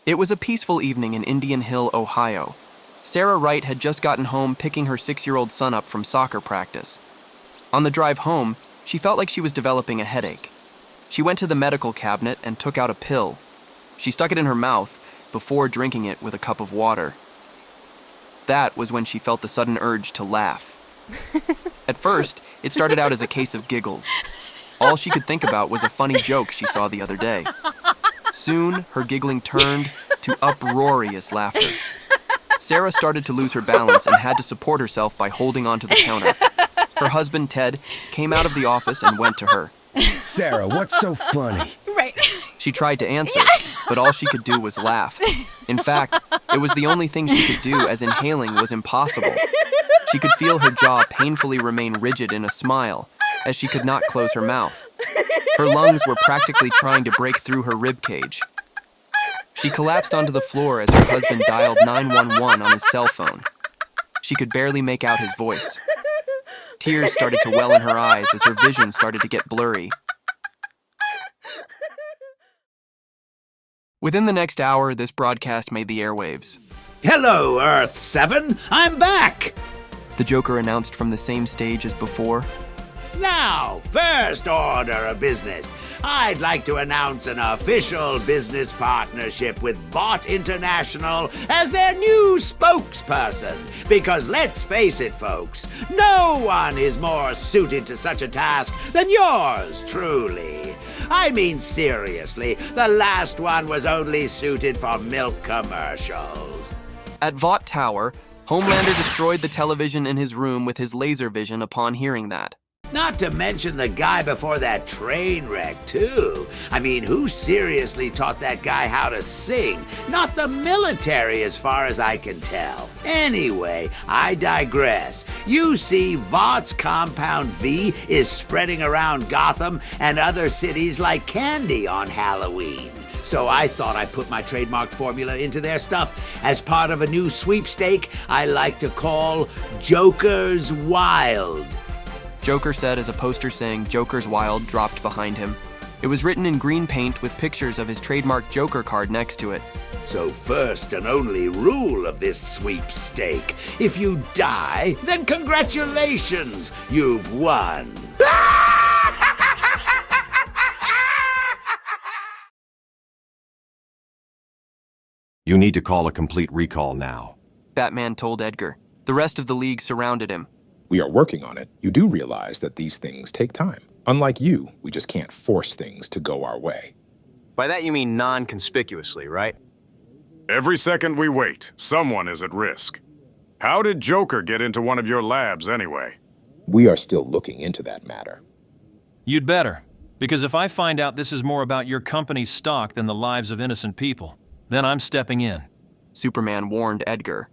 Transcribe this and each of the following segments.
It was a peaceful evening in Indian Hill, Ohio. Sarah Wright had just gotten home picking her 6-year-old son up from soccer practice. On the drive home, she felt like she was developing a headache. She went to the medical cabinet and took out a pill. She stuck it in her mouth before drinking it with a cup of water. That was when she felt the sudden urge to laugh. At first, it started out as a case of giggles. All she could think about was a funny joke she saw the other day. Soon, her giggling turned to uproarious laughter. Sarah started to lose her balance and had to support herself by holding onto the counter. Her husband, Ted, came out of the office and went to her. Sarah, what's so funny? Right. She tried to answer, but all she could do was laugh. In fact, it was the only thing she could do, as inhaling was impossible. She could feel her jaw painfully remain rigid in a smile, as she could not close her mouth. Her lungs were practically trying to break through her rib cage. She collapsed onto the floor as her husband dialed 911 on his cell phone. She could barely make out his voice. Tears started to well in her eyes as her vision started to get blurry. Within the next hour, this broadcast made the airwaves. Hello, Earth 7. I'm back. The Joker announced from the same stage as before. Now, first order of business. I'd like to announce an official business partnership with Vought International as their new spokesperson. Because let's face it, folks, no one is more suited to such a task than yours truly. I mean, seriously, the last one was only suited for milk commercials. At Vought Tower, Homelander destroyed the television in his room with his laser vision upon hearing that. Not to mention the guy before that train wreck, too. I mean, who seriously taught that guy how to sing? Not the military, as far as I can tell. Anyway, I digress. You see, Vought's Compound V is spreading around Gotham and other cities like candy on Halloween. So I thought I'd put my trademarked formula into their stuff as part of a new sweepstake I like to call Joker's Wild. Joker said as a poster saying Joker's Wild dropped behind him. It was written in green paint with pictures of his trademark Joker card next to it. So first and only rule of this sweepstake, if you die, then congratulations, you've won. You need to call a complete recall now. Batman told Edgar. The rest of the league surrounded him. We are working on it. You do realize that these things take time. Unlike you, we just can't force things to go our way. By that you mean non-conspicuously, right? Every second we wait, someone is at risk. How did Joker get into one of your labs anyway? We are still looking into that matter. You'd better, because if I find out this is more about your company's stock than the lives of innocent people, then I'm stepping in. Superman warned Edgar.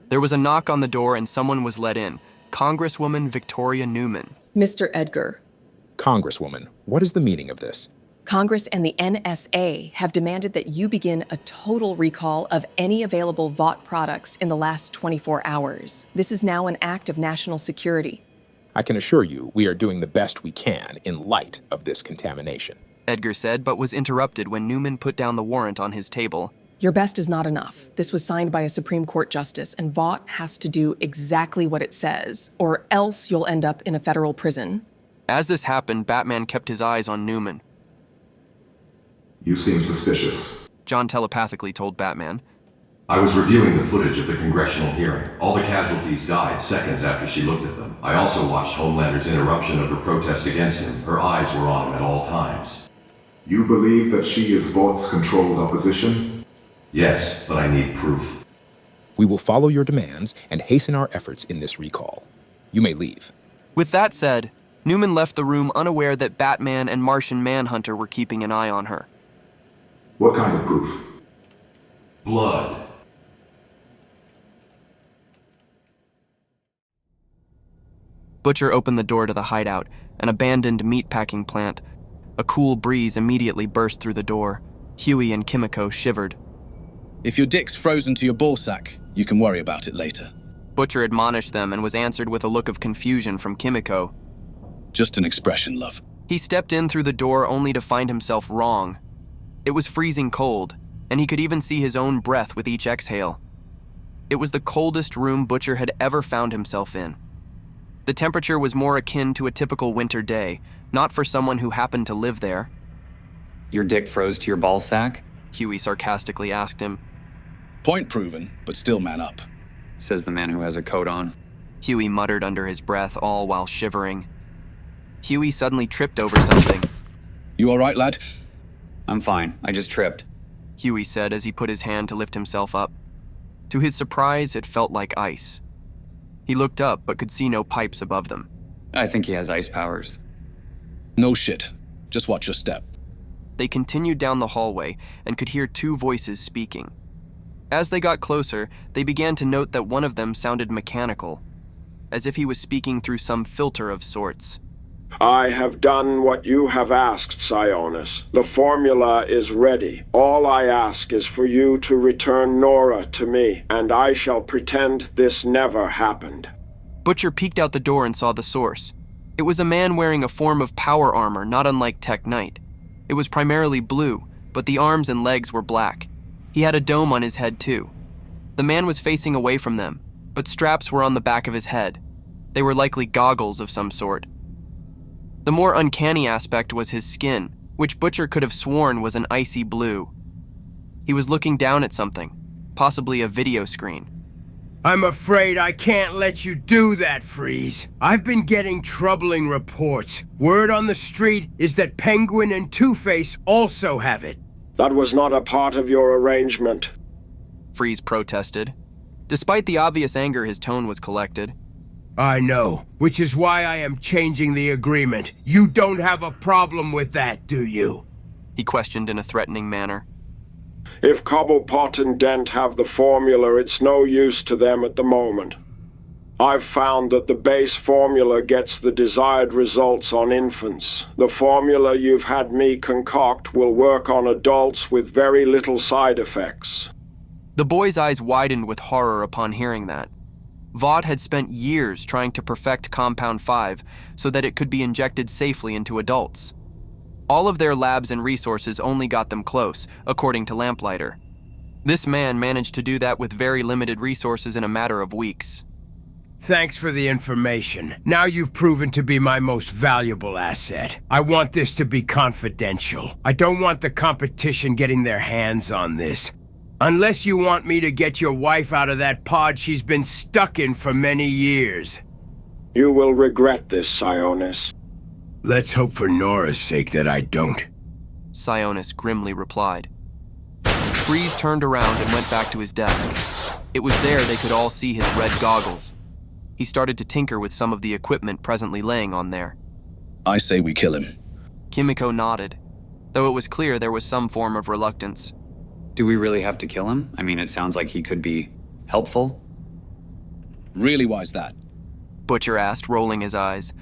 There was a knock on the door and someone was let in. Congresswoman Victoria Neuman. Mr. Edgar. Congresswoman, what is the meaning of this? Congress and the NSA have demanded that you begin a total recall of any available Vought products in the last 24 hours. This is now an act of national security. I can assure you we are doing the best we can in light of this contamination. Edgar said, but was interrupted when Neuman put down the warrant on his table. Your best is not enough. This was signed by a Supreme Court justice, and Vought has to do exactly what it says, or else you'll end up in a federal prison. As this happened, Batman kept his eyes on Neuman. You seem suspicious. John telepathically told Batman. I was reviewing the footage of the congressional hearing. All the casualties died seconds after she looked at them. I also watched Homelander's interruption of her protest against him. Her eyes were on him at all times. You believe that she is Vaught's controlled opposition? Yes, but I need proof. We will follow your demands and hasten our efforts in this recall. You may leave. With that said, Neuman left the room unaware that Batman and Martian Manhunter were keeping an eye on her. What kind of proof? Blood. Butcher opened the door to the hideout, an abandoned meatpacking plant. A cool breeze immediately burst through the door. Hughie and Kimiko shivered. If your dick's frozen to your ballsack, you can worry about it later. Butcher admonished them and was answered with a look of confusion from Kimiko. Just an expression, love. He stepped in through the door only to find himself wrong. It was freezing cold. and he could even see his own breath with each exhale. It was the coldest room Butcher had ever found himself in. The temperature was more akin to a typical winter day, not for someone who happened to live there. Your dick froze to your ball sack? Hughie sarcastically asked him. Point proven, but still man up. Says the man who has a coat on. Hughie muttered under his breath, all while shivering. Hughie suddenly tripped over something. You all right, lad? I'm fine. I just tripped. Hughie said as he put his hand to lift himself up. To his surprise, it felt like ice. He looked up but could see no pipes above them. I think he has ice powers. No shit. Just watch your step. They continued down the hallway and could hear two voices speaking. As they got closer, they began to note that one of them sounded mechanical, as if he was speaking through some filter of sorts. I have done what you have asked, Sionis. The formula is ready. All I ask is for you to return Nora to me, and I shall pretend this never happened. Butcher peeked out the door and saw the source. It was a man wearing a form of power armor not unlike Tech Knight. It was primarily blue, but the arms and legs were black. He had a dome on his head too. The man was facing away from them, but straps were on the back of his head. They were likely goggles of some sort. The more uncanny aspect was his skin, which Butcher could have sworn was an icy blue. He was looking down at something, possibly a video screen. I'm afraid I can't let you do that, Freeze. I've been getting troubling reports. Word on the street is that Penguin and Two-Face also have it. That was not a part of your arrangement. Freeze protested. Despite the obvious anger, his tone was collected. I know, which is why I am changing the agreement. You don't have a problem with that, do you? He questioned in a threatening manner. If Cobblepot and Dent have the formula, it's no use to them at the moment. I've found that the base formula gets the desired results on infants. The formula you've had me concoct will work on adults with very little side effects. The boy's eyes widened with horror upon hearing that. Vought had spent years trying to perfect Compound 5 so that it could be injected safely into adults. All of their labs and resources only got them close, according to Lamplighter. This man managed to do that with very limited resources in a matter of weeks. Thanks for the information. Now you've proven to be my most valuable asset. I want this to be confidential. I don't want the competition getting their hands on this. Unless you want me to get your wife out of that pod she's been stuck in for many years. You will regret this, Sionis. Let's hope for Nora's sake that I don't. Sionis grimly replied. Freeze turned around and went back to his desk. It was there they could all see his red goggles. He started to tinker with some of the equipment presently laying on there. I say we kill him. Kimiko nodded, though it was clear there was some form of reluctance. Do we really have to kill him? I mean, it sounds like he could be helpful. Really, why's that? Butcher asked, rolling his eyes.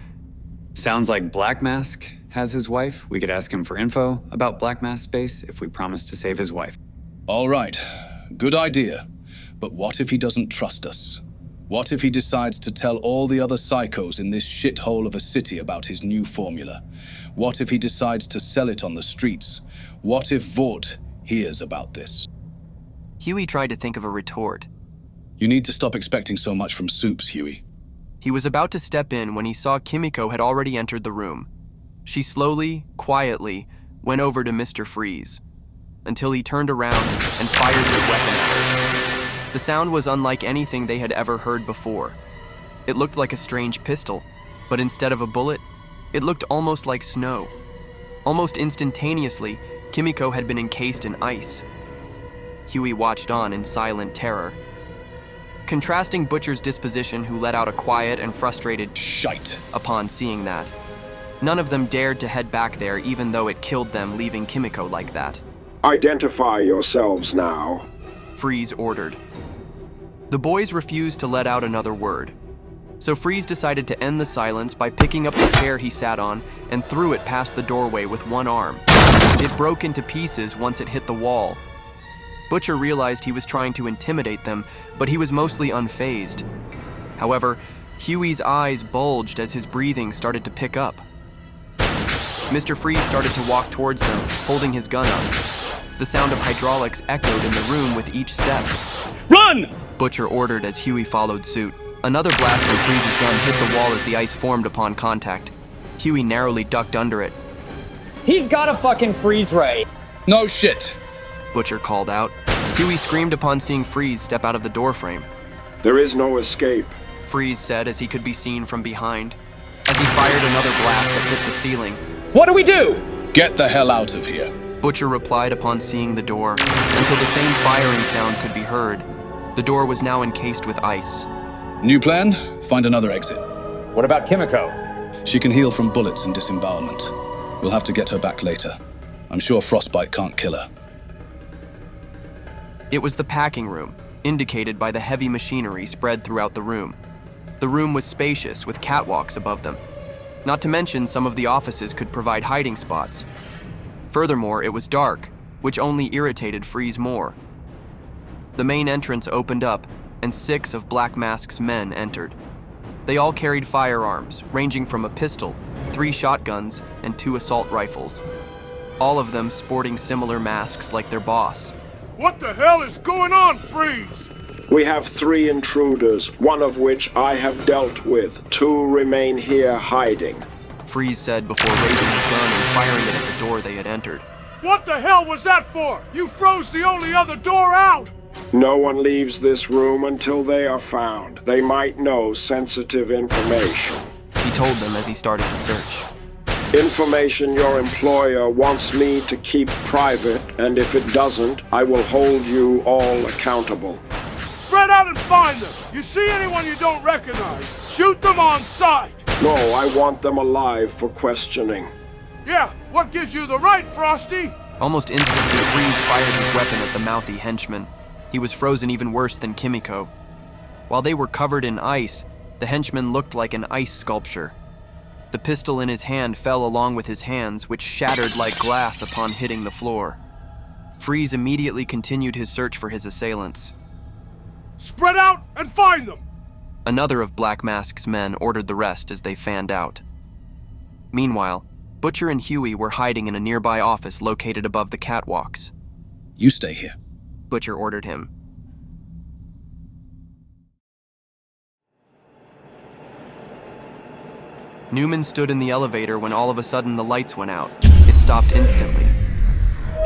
Sounds like Black Mask has his wife. We could ask him for info about Black Mask's base if we promise to save his wife. All right. Good idea. But what if he doesn't trust us? What if he decides to tell all the other psychos in this shithole of a city about his new formula? What if he decides to sell it on the streets? What if Vought hears about this? Hughie tried to think of a retort. You need to stop expecting so much from Soups, Hughie. He was about to step in when he saw Kimiko had already entered the room. She slowly, quietly, went over to Mr. Freeze, until he turned around and fired his weapon at her. The sound was unlike anything they had ever heard before. It looked like a strange pistol, but instead of a bullet, it looked almost like snow. Almost instantaneously, Kimiko had been encased in ice. Hughie watched on in silent terror. Contrasting Butcher's disposition, who let out a quiet and frustrated shite upon seeing that. None of them dared to head back there, even though it killed them leaving Kimiko like that. Identify yourselves now. Freeze ordered. The boys refused to let out another word. So Freeze decided to end the silence by picking up the chair he sat on and threw it past the doorway with one arm. It broke into pieces once it hit the wall. Butcher realized he was trying to intimidate them, but he was mostly unfazed. However, Hughie's eyes bulged as his breathing started to pick up. Mr. Freeze started to walk towards them, holding his gun up. The sound of hydraulics echoed in the room with each step. Run! Butcher ordered as Hughie followed suit. Another blast from Freeze's gun hit the wall as the ice formed upon contact. Hughie narrowly ducked under it. He's got a fucking freeze ray. No shit. Butcher called out. Hughie screamed upon seeing Freeze step out of the doorframe. There is no escape. Freeze said as he could be seen from behind, as he fired another blast that hit the ceiling. What do we do? Get the hell out of here. Butcher replied upon seeing the door, until the same firing sound could be heard. The door was now encased with ice. New plan? Find another exit. What about Kimiko? She can heal from bullets and disembowelment. We'll have to get her back later. I'm sure frostbite can't kill her. It was the packing room, indicated by the heavy machinery spread throughout the room. The room was spacious with catwalks above them. Not to mention some of the offices could provide hiding spots. Furthermore, it was dark, which only irritated Freeze more. The main entrance opened up, and 6 of Black Mask's men entered. They all carried firearms, ranging from a pistol, 3 shotguns, and 2 assault rifles. All of them sporting similar masks like their boss. What the hell is going on, Freeze? We have 3 intruders, one of which I have dealt with. 2 remain here hiding. Freeze said before raising his gun and firing it at the door they had entered. What the hell was that for? You froze the only other door out! No one leaves this room until they are found. They might know sensitive information. He told them as he started the search. Information your employer wants me to keep private, and if it doesn't, I will hold you all accountable. Spread out and find them! You see anyone you don't recognize, shoot them on sight! No, I want them alive for questioning. Yeah, what gives you the right, Frosty? Almost instantly, Freeze fired his weapon at the mouthy henchman. He was frozen even worse than Kimiko. While they were covered in ice, the henchman looked like an ice sculpture. The pistol in his hand fell along with his hands, which shattered like glass upon hitting the floor. Freeze immediately continued his search for his assailants. Spread out and find them! Another of Black Mask's men ordered the rest as they fanned out. Meanwhile, Butcher and Hughie were hiding in a nearby office located above the catwalks. You stay here. Butcher ordered him. Neuman stood in the elevator when all of a sudden the lights went out. It stopped instantly.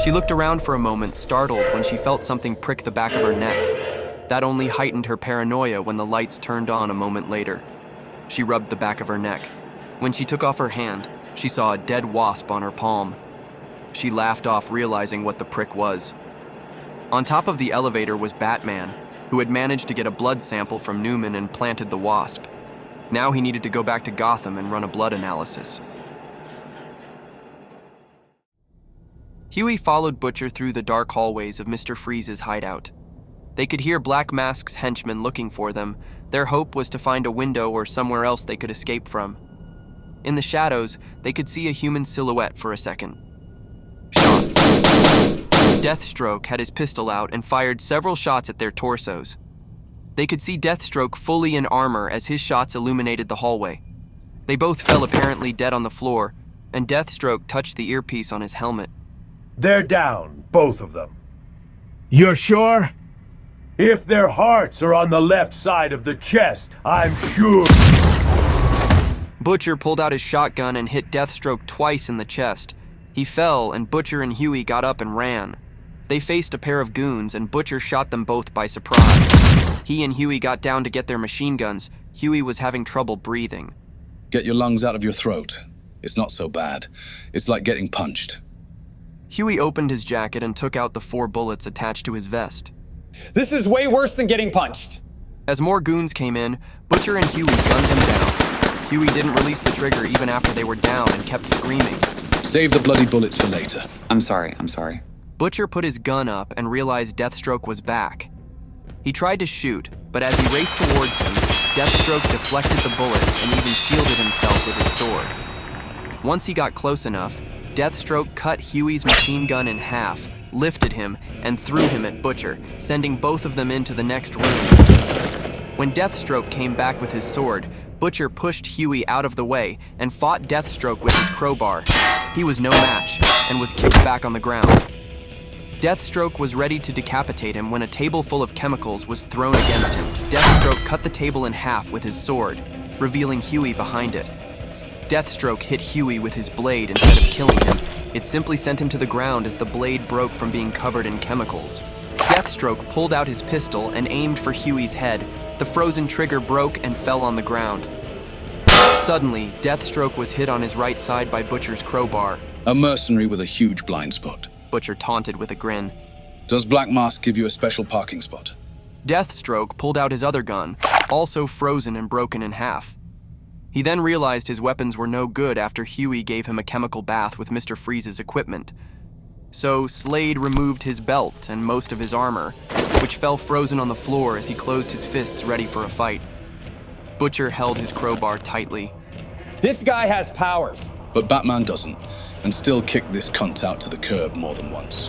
She looked around for a moment, startled when she felt something prick the back of her neck. That only heightened her paranoia when the lights turned on a moment later. She rubbed the back of her neck. When she took off her hand, she saw a dead wasp on her palm. She laughed off, realizing what the prick was. On top of the elevator was Batman, who had managed to get a blood sample from Neuman and planted the wasp. Now he needed to go back to Gotham and run a blood analysis. Hughie followed Butcher through the dark hallways of Mr. Freeze's hideout. They could hear Black Mask's henchmen looking for them. Their hope was to find a window or somewhere else they could escape from. In the shadows, they could see a human silhouette for a second. Shots. Deathstroke had his pistol out and fired several shots at their torsos. They could see Deathstroke fully in armor as his shots illuminated the hallway. They both fell apparently dead on the floor, and Deathstroke touched the earpiece on his helmet. They're down, both of them. You're sure? If their hearts are on the left side of the chest, I'm sure. Butcher pulled out his shotgun and hit Deathstroke twice in the chest. He fell, and Butcher and Hughie got up and ran. They faced a pair of goons, and Butcher shot them both by surprise. He and Hughie got down to get their machine guns. Hughie was having trouble breathing. Get your lungs out of your throat. It's not so bad. It's like getting punched. Hughie opened his jacket and took out the 4 bullets attached to his vest. This is way worse than getting punched. As more goons came in, Butcher and Hughie gunned them down. Hughie didn't release the trigger even after they were down and kept screaming. Save the bloody bullets for later. I'm sorry. Butcher put his gun up and realized Deathstroke was back. He tried to shoot, but as he raced towards him, Deathstroke deflected the bullets and even shielded himself with his sword. Once he got close enough, Deathstroke cut Hughie's machine gun in half, lifted him, and threw him at Butcher, sending both of them into the next room. When Deathstroke came back with his sword, Butcher pushed Hughie out of the way and fought Deathstroke with his crowbar. He was no match and was kicked back on the ground. Deathstroke was ready to decapitate him when a table full of chemicals was thrown against him. Deathstroke cut the table in half with his sword, revealing Hughie behind it. Deathstroke hit Hughie with his blade instead of killing him. It simply sent him to the ground as the blade broke from being covered in chemicals. Deathstroke pulled out his pistol and aimed for Hughie's head. The frozen trigger broke and fell on the ground. Suddenly, Deathstroke was hit on his right side by Butcher's crowbar. A mercenary with a huge blind spot. Butcher taunted with a grin. Does Black Mask give you a special parking spot? Deathstroke pulled out his other gun, also frozen and broken in half. He then realized his weapons were no good after Hughie gave him a chemical bath with Mr. Freeze's equipment. So Slade removed his belt and most of his armor, which fell frozen on the floor as he closed his fists ready for a fight. Butcher held his crowbar tightly. This guy has powers. But Batman doesn't, and still kicked this cunt out to the curb more than once.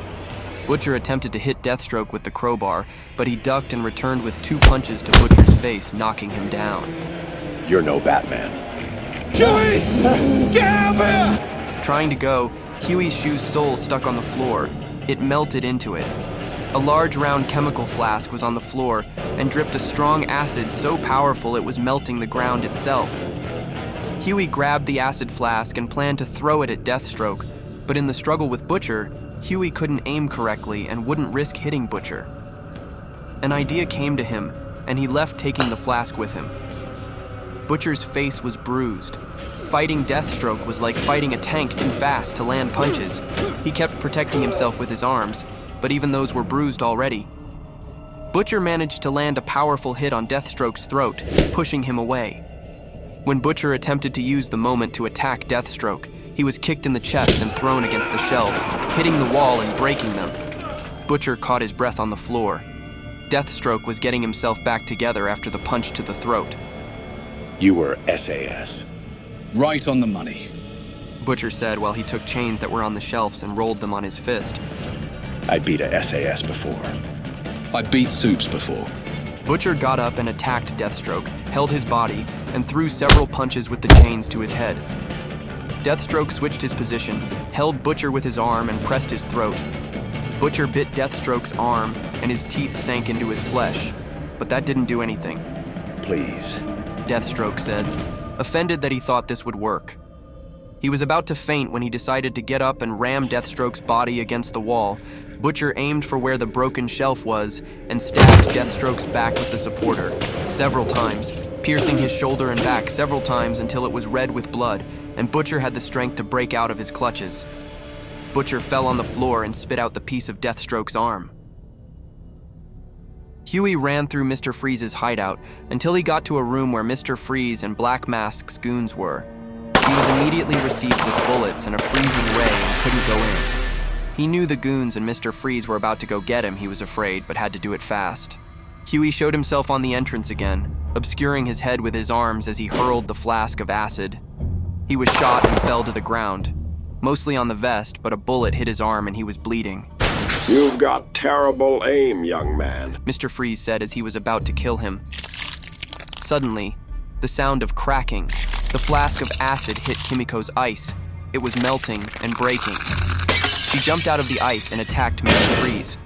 Butcher attempted to hit Deathstroke with the crowbar, but he ducked and returned with 2 punches to Butcher's face, knocking him down. You're no Batman. Hughie! Get over here! Trying to go, Hughie's shoe's sole stuck on the floor. It melted into it. A large round chemical flask was on the floor and dripped a strong acid so powerful it was melting the ground itself. Hughie grabbed the acid flask and planned to throw it at Deathstroke, but in the struggle with Butcher, Hughie couldn't aim correctly and wouldn't risk hitting Butcher. An idea came to him, and he left taking the flask with him. Butcher's face was bruised. Fighting Deathstroke was like fighting a tank too fast to land punches. He kept protecting himself with his arms, but even those were bruised already. Butcher managed to land a powerful hit on Deathstroke's throat, pushing him away. When Butcher attempted to use the moment to attack Deathstroke, he was kicked in the chest and thrown against the shelves, hitting the wall and breaking them. Butcher caught his breath on the floor. Deathstroke was getting himself back together after the punch to the throat. You were SAS. Right on the money. Butcher said while he took chains that were on the shelves and rolled them on his fist. I beat a SAS before. I beat Soups before. Butcher got up and attacked Deathstroke, held his body, and threw several punches with the chains to his head. Deathstroke switched his position, held Butcher with his arm, and pressed his throat. Butcher bit Deathstroke's arm, and his teeth sank into his flesh, but that didn't do anything. Please, Deathstroke said, offended that he thought this would work. He was about to faint when he decided to get up and ram Deathstroke's body against the wall. Butcher aimed for where the broken shelf was and stabbed Deathstroke's back with the supporter, several times, piercing his shoulder and back several times until it was red with blood, and Butcher had the strength to break out of his clutches. Butcher fell on the floor and spit out the piece of Deathstroke's arm. Hughie ran through Mr. Freeze's hideout until he got to a room where Mr. Freeze and Black Mask's goons were. He was immediately received with bullets and a freezing ray and couldn't go in. He knew the goons and Mr. Freeze were about to go get him, he was afraid, but had to do it fast. Hughie showed himself on the entrance again, obscuring his head with his arms as he hurled the flask of acid. He was shot and fell to the ground, mostly on the vest, but a bullet hit his arm and he was bleeding. You've got terrible aim, young man, Mr. Freeze said as he was about to kill him. Suddenly, the sound of cracking. The flask of acid hit Kimiko's ice. It was melting and breaking. She jumped out of the ice and attacked Mr. Freeze.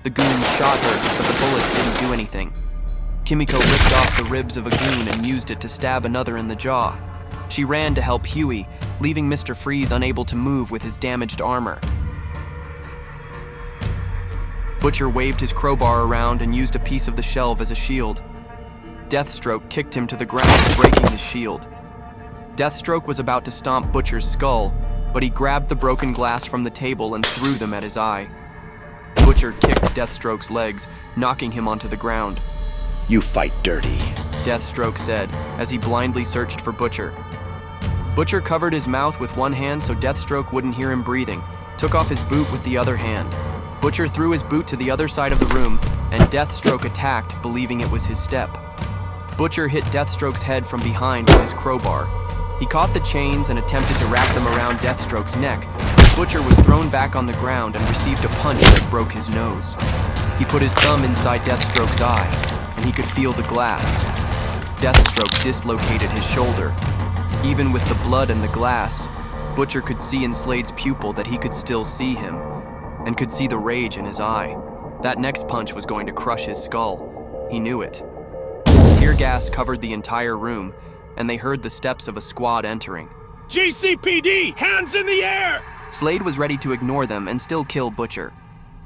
The goons shot her, but the bullets didn't do anything. Kimiko ripped off the ribs of a goon and used it to stab another in the jaw. She ran to help Hughie, leaving Mr. Freeze unable to move with his damaged armor. Butcher waved his crowbar around and used a piece of the shelf as a shield. Deathstroke kicked him to the ground, breaking his shield. Deathstroke was about to stomp Butcher's skull, but he grabbed the broken glass from the table and threw them at his eye. Butcher kicked Deathstroke's legs, knocking him onto the ground. You fight dirty, Deathstroke said, as he blindly searched for Butcher. Butcher covered his mouth with one hand so Deathstroke wouldn't hear him breathing, took off his boot with the other hand. Butcher threw his boot to the other side of the room, and Deathstroke attacked, believing it was his step. Butcher hit Deathstroke's head from behind with his crowbar. He caught the chains and attempted to wrap them around Deathstroke's neck, but Butcher was thrown back on the ground and received a punch that broke his nose. He put his thumb inside Deathstroke's eye, and he could feel the glass. Deathstroke dislocated his shoulder. Even with the blood and the glass, Butcher could see in Slade's pupil that he could still see him. and could see the rage in his eye. That next punch was going to crush his skull. He knew it. Tear gas covered the entire room, and they heard the steps of a squad entering. GCPD, hands in the air! Slade was ready to ignore them and still kill Butcher.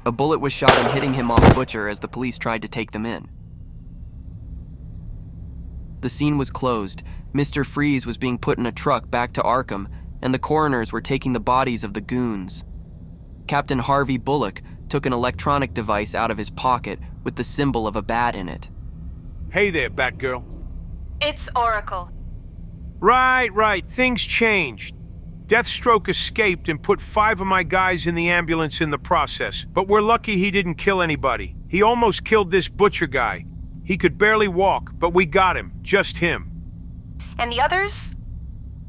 A bullet was shot and hitting him off Butcher as the police tried to take them in. The scene was closed. Mr. Freeze was being put in a truck back to Arkham, and the coroners were taking the bodies of the goons. Captain Harvey Bullock took an electronic device out of his pocket with the symbol of a bat in it. Hey there, Batgirl. It's Oracle. Right. Things changed. Deathstroke escaped and put 5 of my guys in the ambulance in the process, but we're lucky he didn't kill anybody. He almost killed this Butcher guy. He could barely walk, but we got him. Just him. And the others?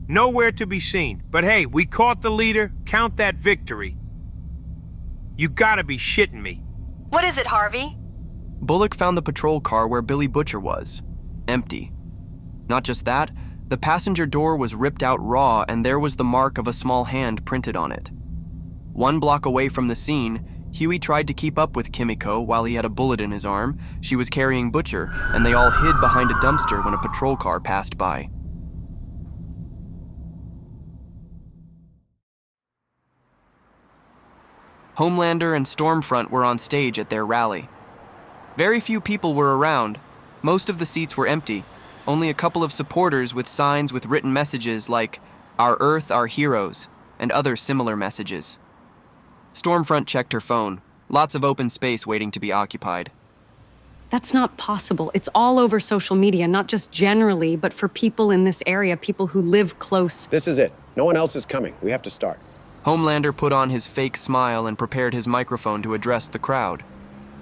Nowhere to be seen. But hey, we caught the leader. Count that victory. You gotta be shitting me. What is it, Harvey? Bullock found the patrol car where Billy Butcher was. Empty. Not just that, the passenger door was ripped out raw and there was the mark of a small hand printed on it. 1 block away from the scene, Hughie tried to keep up with Kimiko while he had a bullet in his arm. She was carrying Butcher, and they all hid behind a dumpster when a patrol car passed by. Homelander and Stormfront were on stage at their rally. Very few people were around. Most of the seats were empty. Only a couple of supporters with signs with written messages like, "Our Earth, our heroes," and other similar messages. Stormfront checked her phone. Lots of open space waiting to be occupied. That's not possible. It's all over social media, not just generally, but for people in this area, people who live close. This is it. No one else is coming. We have to start. Homelander put on his fake smile and prepared his microphone to address the crowd.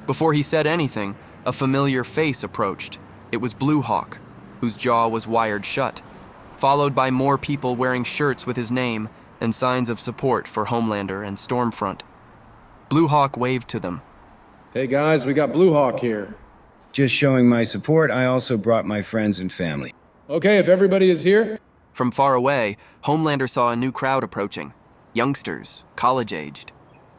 Before he said anything, a familiar face approached. It was Blue Hawk, whose jaw was wired shut, followed by more people wearing shirts with his name and signs of support for Homelander and Stormfront. Blue Hawk waved to them. Hey guys, we got Blue Hawk here. Just showing my support, I also brought my friends and family. Okay, if everybody is here. From far away, Homelander saw a new crowd approaching. Youngsters, college-aged.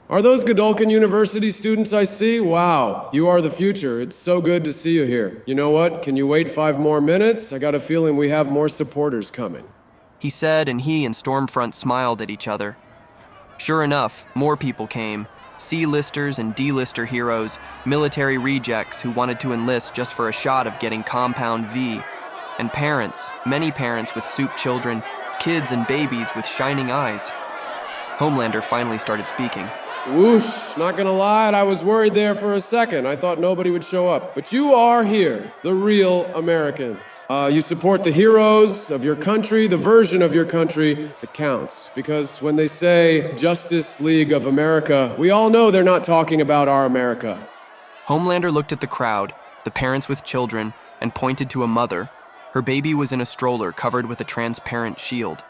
Are those Godolphin University students I see? Wow, you are the future. It's so good to see you here. You know what? Can you wait 5 more minutes? I got a feeling we have more supporters coming. He said, and he and Stormfront smiled at each other. Sure enough, more people came. C-listers and D-lister heroes, military rejects who wanted to enlist just for a shot of getting Compound V. And parents, many parents with soup children, kids and babies with shining eyes. Homelander finally started speaking. Whoosh, not gonna lie, I was worried there for a second. I thought nobody would show up. But you are here, the real Americans. You support the heroes of your country, the version of your country that counts. Because when they say Justice League of America, we all know they're not talking about our America. Homelander looked at the crowd, the parents with children, and pointed to a mother. Her baby was in a stroller covered with a transparent shield.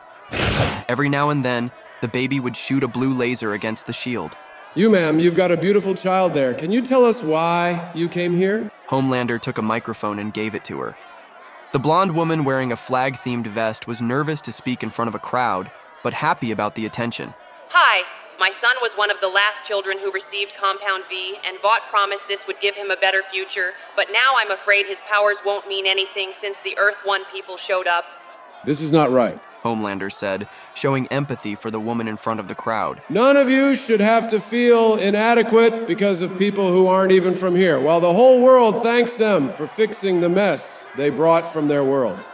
Every now and then, the baby would shoot a blue laser against the shield. You, ma'am, you've got a beautiful child there. Can you tell us why you came here? Homelander took a microphone and gave it to her. The blonde woman wearing a flag-themed vest was nervous to speak in front of a crowd, but happy about the attention. Hi, my son was one of the last children who received Compound V, and Vought promised this would give him a better future, but now I'm afraid his powers won't mean anything since the Earth One people showed up. This is not right, Homelander said, showing empathy for the woman in front of the crowd. None of you should have to feel inadequate because of people who aren't even from here, while the whole world thanks them for fixing the mess they brought from their world.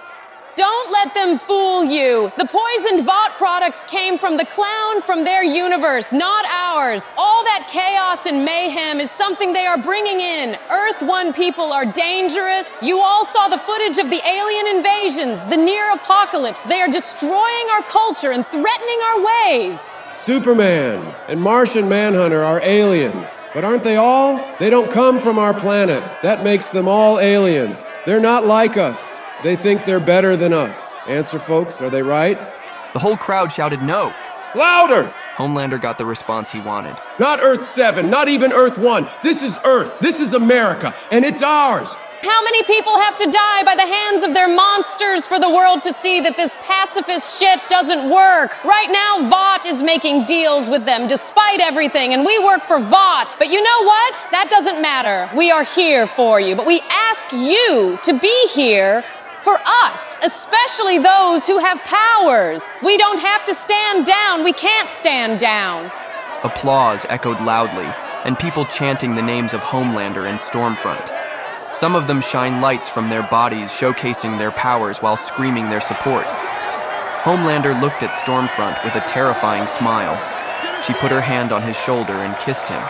Don't let them fool you. The poisoned Vought products came from the clown from their universe, not ours. All that chaos and mayhem is something they are bringing in. Earth One people are dangerous. You all saw the footage of the alien invasions, the near apocalypse. They are destroying our culture and threatening our ways. Superman and Martian Manhunter are aliens, but aren't they all? They don't come from our planet. That makes them all aliens. They're not like us. They think they're better than us. Answer, folks, are they right? The whole crowd shouted no. Louder! Homelander got the response he wanted. Not Earth 7, not even Earth 1. This is Earth. This is America, and it's ours. How many people have to die by the hands of their monsters for the world to see that this pacifist shit doesn't work? Right now, Vought is making deals with them despite everything, and we work for Vought. But you know what? That doesn't matter. We are here for you, but we ask you to be here for us, especially those who have powers. We don't have to stand down. We can't stand down. Applause echoed loudly, and people chanting the names of Homelander and Stormfront. Some of them shine lights from their bodies, showcasing their powers while screaming their support. Homelander looked at Stormfront with a terrifying smile. She put her hand on his shoulder and kissed him.